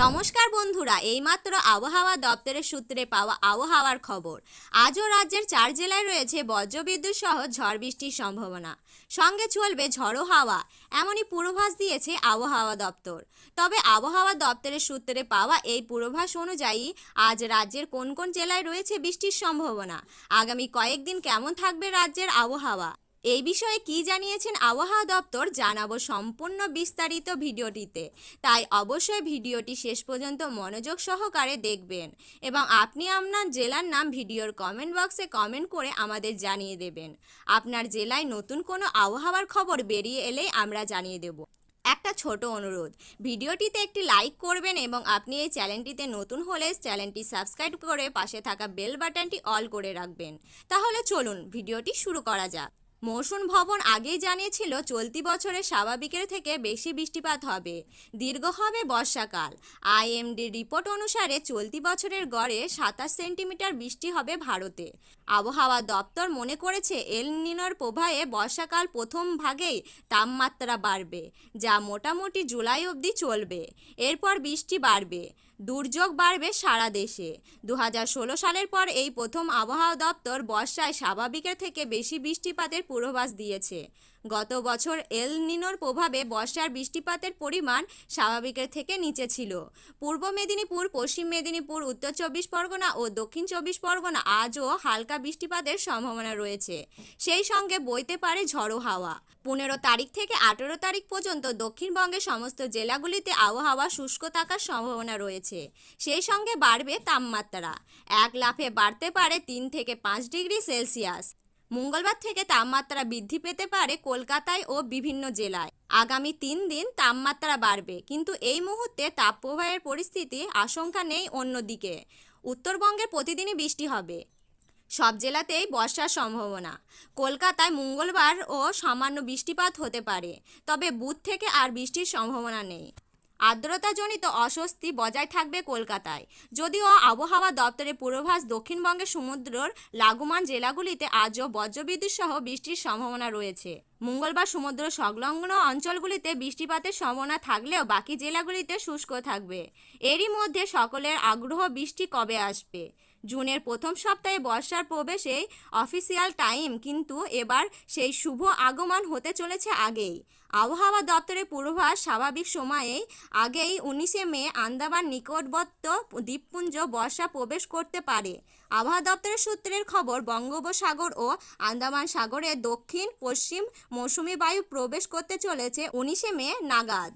নমস্কার বন্ধুরা, এইমাত্র আবহাওয়া দপ্তরের সূত্রে পাওয়া আবহাওয়ার খবর। আজও রাজ্যের 4 জেলায় রয়েছে বজ্রবিদ্যুৎ সহ ঝড় বৃষ্টির সম্ভাবনা, সঙ্গে চলবে ঝড়ো হাওয়া, এমনই পূর্বাভাস দিয়েছে আবহাওয়া দপ্তর। তবে আবহাওয়া দপ্তরের সূত্রে পাওয়া এই পূর্বাভাস অনুযায়ী আজ রাজ্যের কোন কোন জেলায় রয়েছে বৃষ্টির সম্ভাবনা, আগামী কয়েকদিন কেমন থাকবে রাজ্যের আবহাওয়া, এই বিষয়ে কি জানিয়েছেন আবহাওয়া দপ্তর জানাবো সম্পূর্ণ বিস্তারিত ভিডিওটিতে। তাই অবশ্যই ভিডিওটি শেষ পর্যন্ত মনোযোগ সহকারে দেখবেন এবং আপনি আপনার জেলার নাম ভিডিওর কমেন্ট বক্সে কমেন্ট করে আমাদের জানিয়ে দেবেন। আপনার জেলায় নতুন কোনো আবহাওয়ার খবর বেরিয়ে এলেই আমরা জানিয়ে দেব। একটা ছোট অনুরোধ, ভিডিওটিতে একটি লাইক করবেন এবং আপনি এই চ্যানেলটিতে নতুন হলে চ্যানেলটি সাবস্ক্রাইব করে পাশে থাকা বেল বাটনটি অল করে রাখবেন। তাহলে চলুন ভিডিওটি শুরু করা যাক। মৌসুম ভবন আগেই জানিয়েছিল চলতি বছরে স্বাভাবিকের থেকে বেশি বৃষ্টিপাত হবে, দীর্ঘ হবে বর্ষাকাল। আইএমডি রিপোর্ট অনুসারে চলতি বছরের গড়ে 27 সেন্টিমিটার বৃষ্টি হবে ভারতে। আবহাওয়া দপ্তর মনে করেছে এল নিনোর প্রভাবে বর্ষাকাল প্রথম ভাগেই তাপমাত্রা বাড়বে, যা মোটামুটি জুলাই অবধি চলবে। এরপর বৃষ্টি বাড়বে, দুর্যোগ বাড়বে সারা দেশে। 2016 সালের পর এই প্রথম আবহাওয়া দপ্তর বর্ষায় স্বাভাবিকের থেকে বেশি বৃষ্টিপাতের পূর্বাভাস দিয়েছে। গত বছর এল নিনোর প্রভাবে বর্ষার বৃষ্টিপাতের পরিমাণ স্বাভাবিকের থেকে নিচে ছিল। পূর্ব মেদিনীপুর, পশ্চিম মেদিনীপুর, উত্তর 24 পরগনা ও দক্ষিণ 24 পরগনা আজও হালকা বৃষ্টিপাতের সম্ভাবনা রয়েছে। সেই সঙ্গে বইতে পারে ঝড়ো হাওয়া। 15 তারিখ থেকে 18 তারিখ পর্যন্ত দক্ষিণবঙ্গের সমস্ত জেলাগুলিতে আবহাওয়া শুষ্ক থাকার সম্ভাবনা রয়েছে। সেই সঙ্গে বাড়বে তাপমাত্রা, এক লাফে বাড়তে পারে 3 থেকে 5 ডিগ্রি সেলসিয়াস। মঙ্গলবার থেকে তাপমাত্রা বৃদ্ধি পেতে পারে কলকাতায় ও বিভিন্ন জেলায়। আগামী 3 দিন তাপমাত্রা বাড়বে, কিন্তু এই মুহূর্তে তাপপ্রবাহের পরিস্থিতি আশঙ্কা নেই। অন্যদিকে উত্তরবঙ্গে প্রতিদিনই বৃষ্টি হবে, সব জেলাতেই বর্ষার সম্ভাবনা। কলকাতায় মঙ্গলবার ও সামান্য বৃষ্টিপাত হতে পারে, তবে বুধ থেকে আর বৃষ্টির সম্ভাবনা নেই। আর্দ্রতাজনিত অস্বস্তি বজায় থাকবে কলকাতায়। যদিও আবহাওয়া দপ্তরের পূর্বাভাস দক্ষিণবঙ্গের সমুদ্রের লাগুমান জেলাগুলিতে আজও বজ্রবিদ্যুৎ সহ বৃষ্টির সম্ভাবনা রয়েছে। মঙ্গলবার সমুদ্র সংলগ্ন অঞ্চলগুলিতে বৃষ্টিপাতের সম্ভাবনা থাকলেও বাকি জেলাগুলিতে শুষ্ক থাকবে। এরই মধ্যে সকলের আগ্রহ, বৃষ্টি কবে আসবে। জুনের প্রথম সপ্তাহে বর্ষার প্রবেশে অফিসিয়াল টাইম, কিন্তু এবার সেই শুভ আগমন হতে চলেছে আগেই। আবহাওয়া দপ্তরের পূর্বাভাস স্বাভাবিক সময়েই আগেই 19 মে আন্দামান নিকটবর্তী দ্বীপপুঞ্জ বর্ষা প্রবেশ করতে পারে। আবহাওয়া দপ্তরের সূত্রের খবর, বঙ্গোপসাগর ও আন্দামান সাগরে দক্ষিণ পশ্চিম মৌসুমি বায়ু প্রবেশ করতে চলেছে 19 মে নাগাদ।